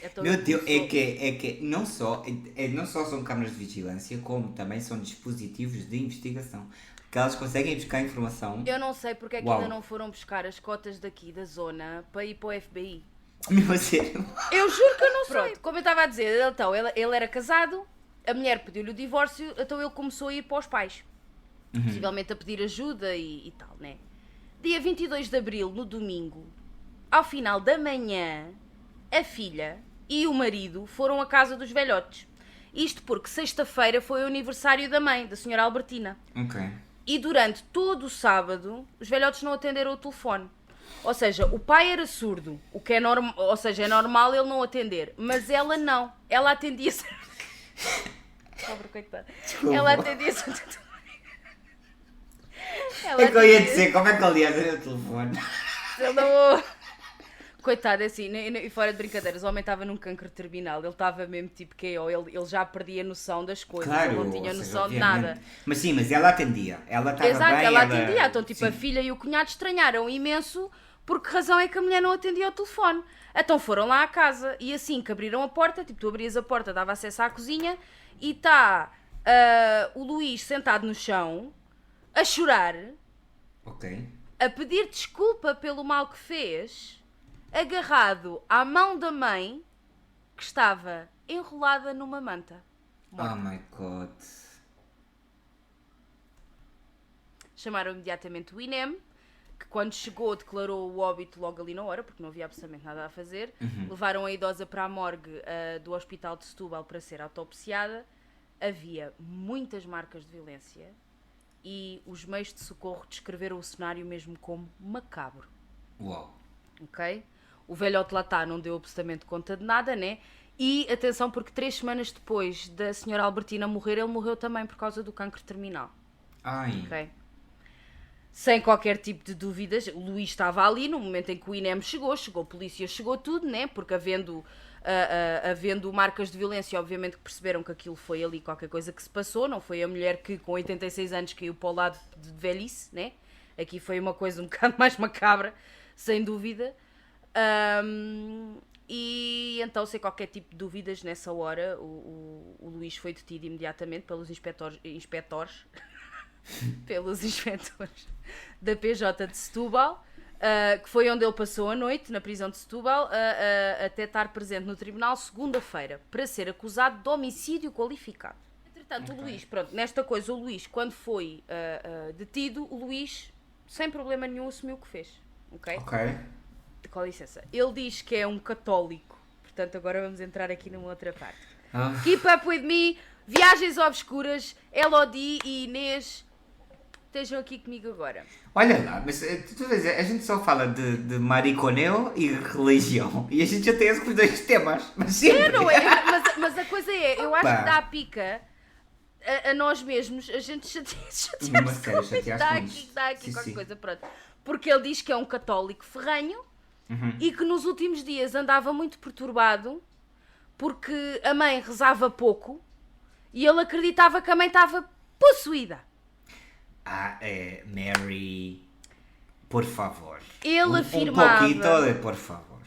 Então, Meu Deus, começou- é que não só são câmaras de vigilância, como também são dispositivos de investigação. Que elas conseguem buscar informação. Eu não sei porque é que Uau. ainda não foram buscar as cotas daqui da zona para ir para o FBI. Meu, a sério. Eu juro que eu não sei. Pronto, como eu estava a dizer, então, ele era casado, a mulher pediu-lhe o divórcio, então ele começou a ir para os pais. Possivelmente a pedir ajuda e tal, né? Dia 22 de Abril, no domingo, ao final da manhã, a filha e o marido foram à casa dos velhotes. Isto porque sexta-feira foi o aniversário da mãe, da senhora Albertina. Ok. E durante todo o sábado, os velhotes não atenderam o telefone. Ou seja, o pai era surdo, o que é normal, ou seja, é normal ele não atender, mas ela não. Ela atendia-se. Pobre coitada. Desculpa. Ela atendia-se. É que eu ia dizer, como é que ele ia ter o telefone? Ele não... Coitado, é assim, e fora de brincadeiras, o homem estava num cancro terminal, ele estava mesmo tipo KO, ele já perdia noção das coisas, Claro, ele não tinha ou seja, noção de obviamente. nada. Mas ela atendia. Ela estava Exato, bem. ela atendia, então tipo Sim. a filha e o cunhado estranharam imenso, por que razão é que a mulher não atendia ao telefone. Então foram lá à casa e assim que abriram a porta, tipo tu abrias a porta, dava acesso à cozinha e está o Luís sentado no chão, a chorar, Ok. a pedir desculpa pelo mal que fez, agarrado à mão da mãe que estava enrolada numa manta. Oh my god. Chamaram imediatamente o INEM, que quando chegou declarou o óbito logo ali na hora, porque não havia absolutamente nada a fazer. Levaram a idosa para a morgue do hospital de Setúbal para ser autopsiada. Havia muitas marcas de violência e os meios de socorro descreveram o cenário mesmo como macabro. Uau. Ok? O velhote lá está, não deu absolutamente conta de nada, né? E atenção, porque 3 semanas depois da senhora Albertina morrer, ele morreu também por causa do cancro terminal. Ai. Ok? Sem qualquer tipo de dúvidas, o Luís estava ali no momento em que o INEM chegou a polícia, chegou tudo, né? Porque havendo marcas de violência, obviamente que perceberam que aquilo foi ali qualquer coisa que se passou, não foi a mulher que com 86 anos caiu para o lado de velhice, né? Aqui foi uma coisa um bocado mais macabra, sem dúvida. E então, sem qualquer tipo de dúvidas, nessa hora, o Luís foi detido imediatamente pelos inspectores da PJ de Setúbal, que foi onde ele passou a noite, na prisão de Setúbal, até estar presente no tribunal segunda-feira, para ser acusado de homicídio qualificado. Entretanto, o Luís, pronto, nesta coisa, o Luís, quando foi detido, o Luís, sem problema nenhum, assumiu o que fez. Ok? Ok. Com licença. Ele diz que é um católico, portanto, agora vamos entrar aqui numa outra parte. Ah. Keep Up With Me, Viagens Obscuras, Elodie e Inês estejam aqui comigo agora. Olha lá, mas tu vês, a gente só fala de mariconeu e religião. E a gente já tem esses dois temas. Mas sempre. Não é? Mas a coisa é, eu acho que dá a pica a nós mesmos, a gente dá aqui qualquer coisa, pronto. Porque ele diz que é um católico ferrenho e que nos últimos dias andava muito perturbado porque a mãe rezava pouco e ele acreditava que a mãe estava possuída. Mary, por favor. Ele afirmava... Um pouquinho, por favor.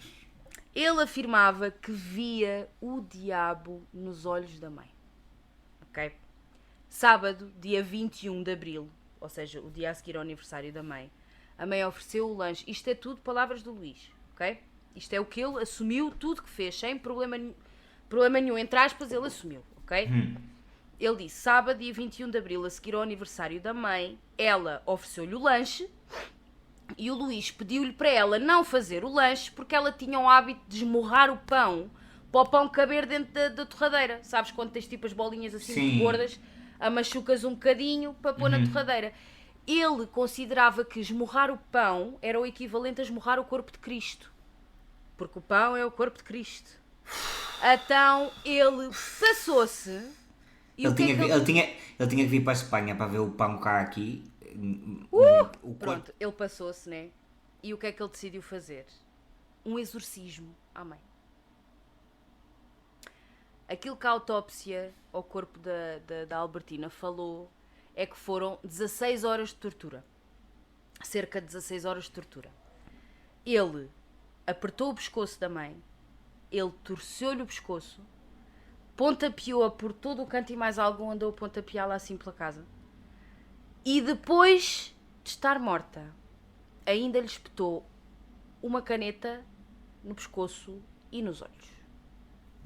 Ele afirmava que via o diabo nos olhos da mãe. Ok? Sábado, dia 21 de abril, ou seja, o dia a seguir ao aniversário da mãe, a mãe ofereceu o lanche. Isto é tudo palavras do Luís, ok? Isto é o que ele assumiu, tudo que fez, sem problema nenhum, entre aspas, ele assumiu, ok? Ele disse, sábado, dia 21 de abril, a seguir ao aniversário da mãe, ela ofereceu-lhe o lanche e o Luís pediu-lhe para ela não fazer o lanche porque ela tinha o hábito de esmurrar o pão para o pão caber dentro da torradeira. Sabes quando tens tipo as bolinhas assim muito gordas, a machucas um bocadinho para pôr na torradeira. Ele considerava que esmurrar o pão era o equivalente a esmurrar o corpo de Cristo. Porque o pão é o corpo de Cristo. Então ele passou-se. Ele tinha que vir para a Espanha para ver o pão cá aqui. Pronto, ele passou-se, né? E o que é que ele decidiu fazer? Um exorcismo à mãe. Aquilo que a autópsia ao corpo da Albertina falou é que foram 16 horas de tortura. Cerca de 16 horas de tortura. Ele apertou o pescoço da mãe, ele torceu-lhe o pescoço, pontapeou-a por todo o canto e mais algum, andou a pontapeá-la assim pela casa. E depois de estar morta, ainda lhe espetou uma caneta no pescoço e nos olhos.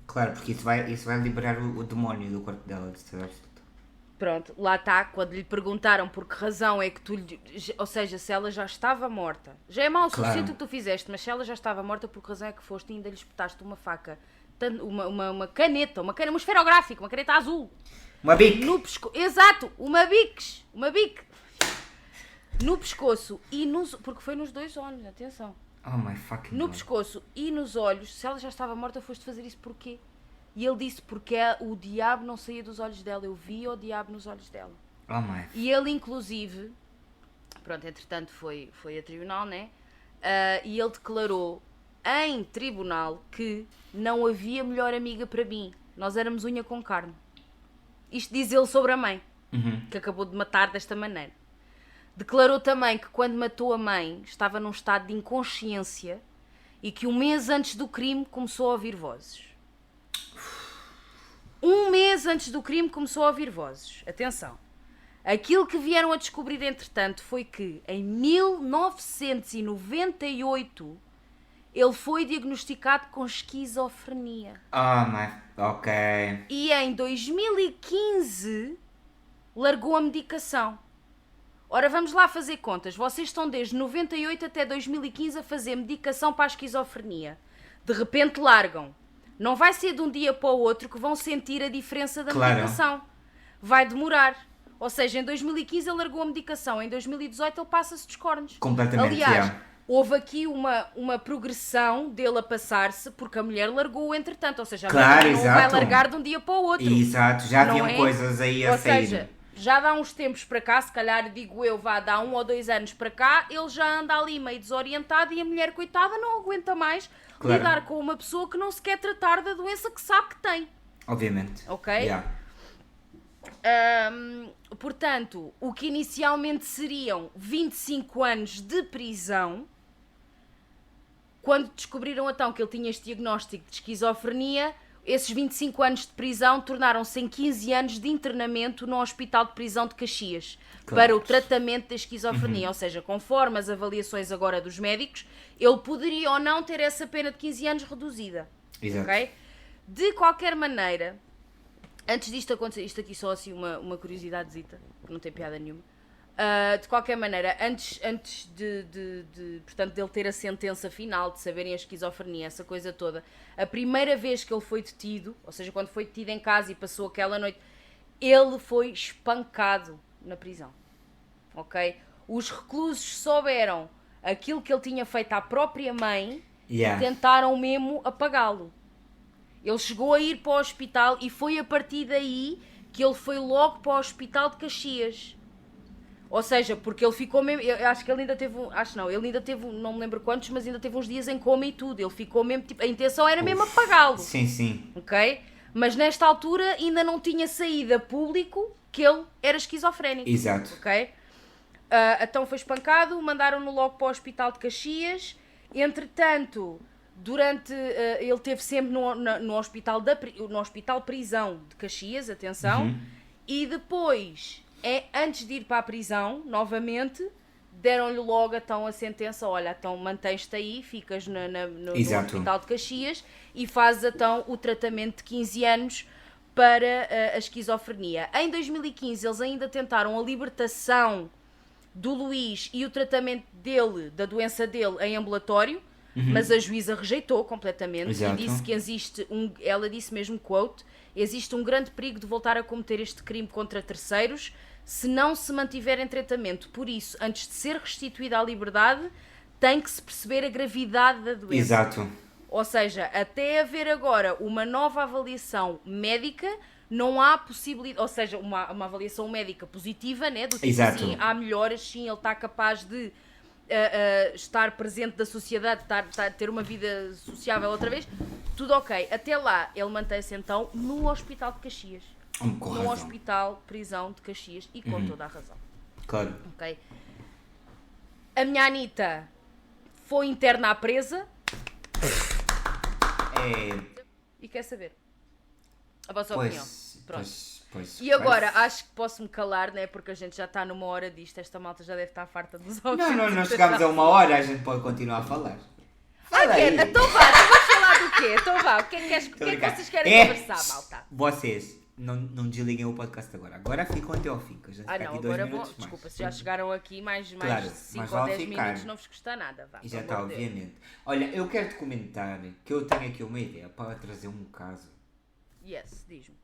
Claro, porque isso vai liberar o demónio do corpo dela, de certeza absoluta. Pronto, lá está, quando lhe perguntaram por que razão é que tu lhe... Ou seja, se ela já estava morta. Já é mau o suficiente o que tu fizeste, mas se ela já estava morta, por que razão é que foste e ainda lhe espetaste uma faca, uma caneta, uma esferográfica, uma caneta azul. Uma bique. Exato, uma bique. No pescoço e nos... Porque foi nos dois olhos, atenção. Oh my fucking No God. pescoço e nos olhos. Se ela já estava morta, foste fazer isso porquê? E ele disse, porque o diabo não saía dos olhos dela. Eu via o diabo nos olhos dela. Oh my. E ele, inclusive... Pronto, entretanto foi a tribunal, né? E ele declarou em tribunal que não havia melhor amiga para mim. Nós éramos unha com carne. Isto diz ele sobre a mãe, que acabou de matar desta maneira. Declarou também que quando matou a mãe estava num estado de inconsciência e que um mês antes do crime começou a ouvir vozes. Um mês antes do crime começou a ouvir vozes. Atenção. Aquilo que vieram a descobrir, entretanto, foi que em 1998 ele foi diagnosticado com esquizofrenia. Oh my... Ok. E em 2015 largou a medicação. Ora, vamos lá fazer contas. Vocês estão desde 98 até 2015 a fazer medicação para a esquizofrenia. De repente largam. Não vai ser de um dia para o outro que vão sentir a diferença da medicação. Vai demorar. Ou seja, em 2015 ele largou a medicação. Em 2018 ele passa-se dos cornos. Completamente. Aliás, houve aqui uma progressão dele a passar-se porque a mulher largou-o entretanto. Ou seja, a mulher não vai largar de um dia para o outro. Exato. Já haviam coisas aí a sair. Ou seja, já dá uns tempos para cá, se calhar digo eu, dá 1 ou 2 anos para cá, ele já anda ali meio desorientado e a mulher, coitada, não aguenta mais lidar com uma pessoa que não se quer tratar da doença que sabe que tem. Obviamente. Ok? Yeah. Portanto, o que inicialmente seriam 25 anos de prisão, quando descobriram então que ele tinha este diagnóstico de esquizofrenia, esses 25 anos de prisão tornaram-se em 15 anos de internamento no Hospital de Prisão de Caxias, para o tratamento da esquizofrenia. Ou seja, conforme as avaliações agora dos médicos, ele poderia ou não ter essa pena de 15 anos reduzida. Exato. Okay? De qualquer maneira, antes disto acontecer, isto aqui só assim uma curiosisadezita, que não tem piada nenhuma. De qualquer maneira, antes portanto, dele ter a sentença final, de saberem a esquizofrenia, essa coisa toda, a primeira vez que ele foi detido, ou seja, quando foi detido em casa e passou aquela noite, ele foi espancado na prisão. ok? Os reclusos souberam aquilo que ele tinha feito à própria mãe e tentaram mesmo apagá-lo. Ele chegou a ir para o hospital e foi a partir daí que ele foi logo para o hospital de Caxias. Ou seja, porque ele ficou mesmo... Eu acho que ele ainda teve... ele ainda teve... Não me lembro quantos, mas ainda teve uns dias em coma e tudo. Ele ficou mesmo... Tipo, a intenção era mesmo apagá-lo. Sim. Ok? Mas nesta altura ainda não tinha saído a público que ele era esquizofrénico. Exato. Ok? Então foi espancado, mandaram-no logo para o hospital de Caxias. Entretanto, ele esteve sempre no hospital prisão de Caxias, atenção, e depois, antes de ir para a prisão, novamente, deram-lhe logo então a sentença, olha, então mantens-te aí, ficas no hospital de Caxias e fazes então o tratamento de 15 anos para a esquizofrenia. Em 2015 eles ainda tentaram a libertação do Luís e o tratamento dele, da doença dele, em ambulatório, mas a juíza rejeitou completamente. Exato. E disse que existe ela disse mesmo, quote, existe um grande perigo de voltar a cometer este crime contra terceiros se não se mantiver em tratamento. Por isso, antes de ser restituída à liberdade, tem que se perceber a gravidade da doença. Exato. Ou seja, até haver agora uma nova avaliação médica, não há possibilidade, ou seja, uma avaliação médica positiva, né? Do tipo assim, há melhoras, sim, ele está capaz de estar presente da sociedade, ter uma vida sociável outra vez, tudo ok. Até lá, ele mantém-se então no Hospital de Caxias. No Hospital Prisão de Caxias e com toda a razão. Claro. Ok. A minha Anitta foi interna à presa. E quer saber a vossa opinião. Pronto. E agora, acho que posso-me calar, né? Porque a gente já está numa hora disto. Esta malta já deve estar farta dos ouvir. Não chegámos a uma hora, a gente pode continuar a falar. Então vá, vamos falar do quê? Então vá, o que é que vocês querem conversar, malta? Vocês não desliguem o podcast agora. Agora ficam até ao fim, que a gente fica aqui 2 minutos mais. Desculpa, se já chegaram aqui mais claro, de 5 ou 10 minutos não vos custa nada. Vá, e já está, obviamente. Olha, eu quero-te comentar que eu tenho aqui uma ideia para trazer um caso. Yes, diz-me.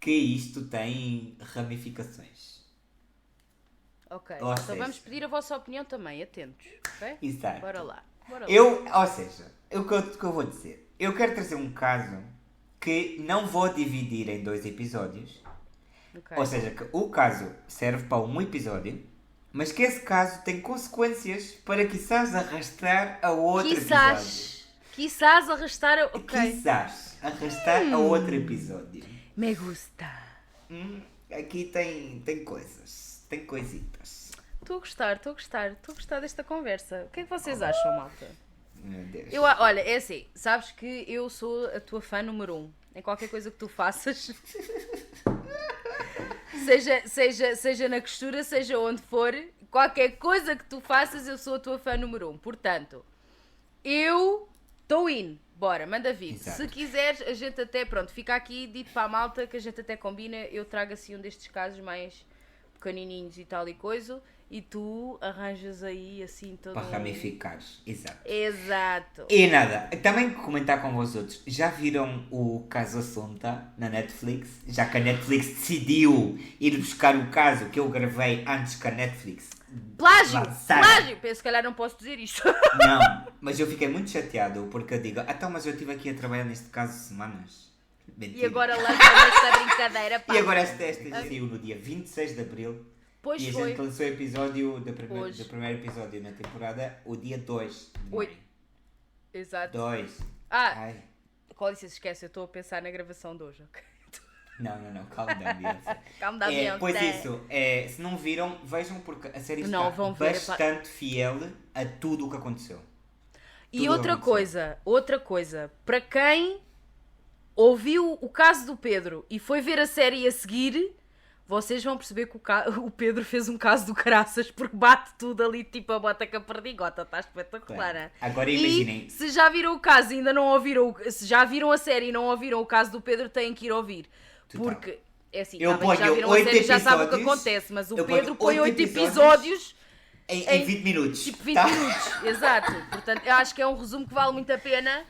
Que isto tem ramificações. Ok, então vamos pedir a vossa opinião também, atentos, ok? Exato. Bora lá. Ou seja, o que eu vou dizer, eu quero trazer um caso que não vou dividir em 2 episódios. Okay. Ou seja, que o caso serve para um episódio, mas que esse caso tem consequências para quizás arrastar a outro episódio. Quizás arrastar a... Okay. Quizás arrastar a outro episódio. Me gusta. Aqui tem coisas, tem coisitas. Estou a gostar desta conversa. O que é que vocês acham, malta? Meu Deus. Olha, é assim, sabes que eu sou a tua fã número 1 em qualquer coisa que tu faças. seja na costura, seja onde for, qualquer coisa que tu faças, eu sou a tua fã número 1. Portanto, eu estou in. Bora, manda vir. Exato. Se quiseres, a gente até, pronto, fica aqui dito para a malta que a gente até combina, eu trago assim um destes casos mais pequenininhos e tal e coisa, e tu arranjas aí assim todo... Para ramificares, exato. E nada, também comentar com vós outros, já viram o caso Assunta na Netflix? Já que a Netflix decidiu ir buscar o caso que eu gravei antes que a Netflix... Plágio! Penso que se calhar não posso dizer isto. Não, mas eu fiquei muito chateado porque eu digo, mas eu estive aqui a trabalhar neste caso semanas. Mentira. E agora lançamos esta brincadeira, pá. E agora esta saiu no dia 26 de Abril. Pois e a foi. gente lançou o episódio do primeiro episódio na temporada o dia 2 de maio. Exato. 2. Com licença, esquece, eu estou a pensar na gravação de hoje, ok? Não, calma down, Beyoncé. Calma down, Beyoncé. Pois isso, se não viram, vejam porque a série está bastante fiel a tudo o que aconteceu. E outra coisa, para quem ouviu o caso do Pedro e foi ver a série a seguir, vocês vão perceber que o Pedro fez um caso do caraças porque bate tudo ali, tipo a bota com a perdigota, está espetacular. Claro. Agora imaginem. E se já viram o caso e ainda não ouviram, se já viram a série e não ouviram o caso do Pedro, têm que ir ouvir. Porque, é assim, já viram a série, já sabem o que acontece, mas o Pedro põe 8 episódios em 20 minutos. Tipo 20 minutos, exato. Portanto, eu acho que é um resumo que vale muito a pena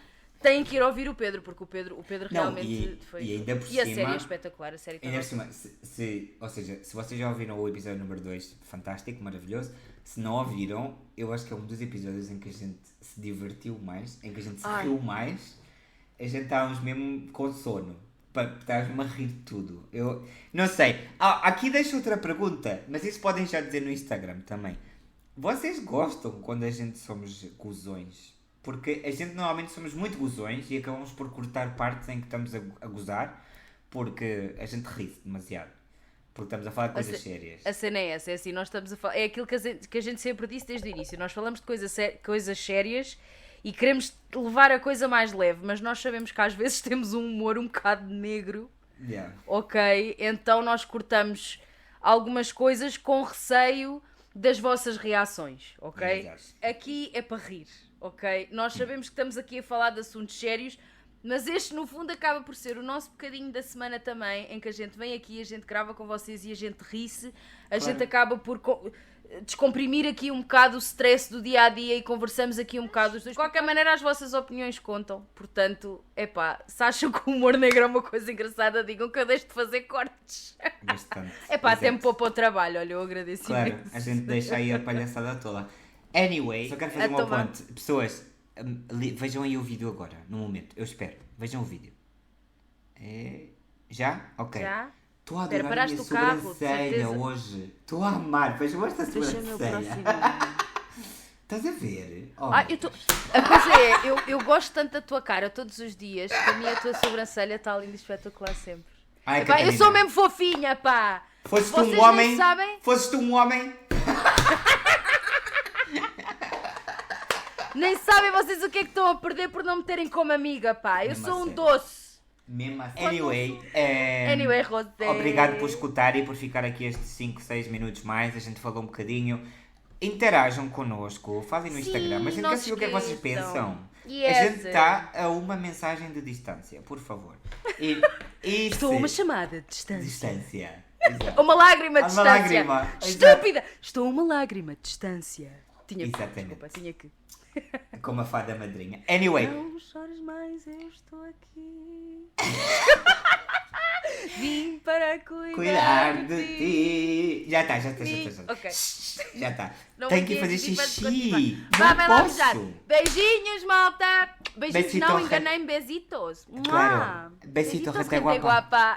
têm que ir ouvir o Pedro, porque o Pedro Não, realmente foi. e ainda por E a cima- série é espetacular, a série Ainda também. por cima, ou seja, se vocês já ouviram o episódio número 2, fantástico, maravilhoso. Se não ouviram, eu acho que é um dos episódios em que a gente se divertiu mais, em que a gente se riu mais. A gente estávamos mesmo com sono. Estávamos-me a rir de tudo. Eu não sei. Aqui deixo outra pergunta, mas isso podem já dizer no Instagram também. Vocês gostam quando a gente somos gozões? Porque a gente normalmente somos muito gozões e acabamos por cortar partes em que estamos a gozar porque a gente ri demasiado. Porque estamos a falar de coisas sérias. A cena é essa, é assim, nós estamos a falar. É aquilo que a gente sempre disse desde o início. Nós falamos de coisas sérias e queremos levar a coisa mais leve, mas nós sabemos que às vezes temos um humor um bocado negro. Yeah. Ok? Então nós cortamos algumas coisas com receio das vossas reações, ok? Exato. Aqui é para rir, ok? Nós sabemos que estamos aqui a falar de assuntos sérios, mas este no fundo acaba por ser o nosso bocadinho da semana também, em que a gente vem aqui, a gente grava com vocês e a gente ri-se, a gente acaba por descomprimir aqui um bocado o stress do dia a dia e conversamos aqui um bocado os dois. De qualquer maneira, as vossas opiniões contam, portanto, se acham que o humor negro é uma coisa engraçada, digam que eu deixo de fazer cortes. Bastante. Até me Exato. para o trabalho, olha, eu agradeço Claro, imenso. a gente deixa aí a palhaçada toda. Anyway, só quero fazer Então um vá. ponto. Pessoas, vejam aí o vídeo agora, no momento. Eu espero. Vejam o vídeo. Já? Ok. Já? Estou a Espera, adorar a minha paraste o carro, de sobrancelha certeza. hoje. Estou a amar. Vejam esta Deixa-me o sobrancelha. próximo. Estás a ver? Oh, A coisa é, eu gosto tanto da tua cara todos os dias, que a mim a tua sobrancelha está linda e espetacular sempre. Ai, Epá, eu Catarina. sou mesmo fofinha, pá! Fosses tu Vocês um homem? nem sabem? Fosses tu um homem? Nem sabem vocês o que é que estão a perder por não me terem como amiga, pá! Eu Mesmo sou a um sério. doce! Mesmo assim. Anyway, Anyway, Rosé. obrigado por escutar e por ficar aqui estes 5, 6 minutos mais. A gente falou um bocadinho. Interajam connosco, falem no Sim, Instagram. A gente não quer se saber o que é que vocês esqueçam. pensam. Yes. A gente está a uma mensagem de distância, por favor. E Estou a se- uma chamada de distância. distância. Exato. Uma lágrima de Uma distância. lágrima. Estúpida! Estou a uma lágrima de distância. Tinha que. Exatamente. Desculpa, tinha que. Como a fada madrinha. Anyway, Não chores mais, eu estou aqui. Vim para cuidar de ti. Já está. Ok. Já está. Não Tenho que ir me fazer digas, xixi. Vá, vai lá Não beijar. posso. Beijinhos, malta. Beijinhos, Besito, não re- enganei-me, besitos. Claro. Besito, Besitos, gente gente guapa. guapa.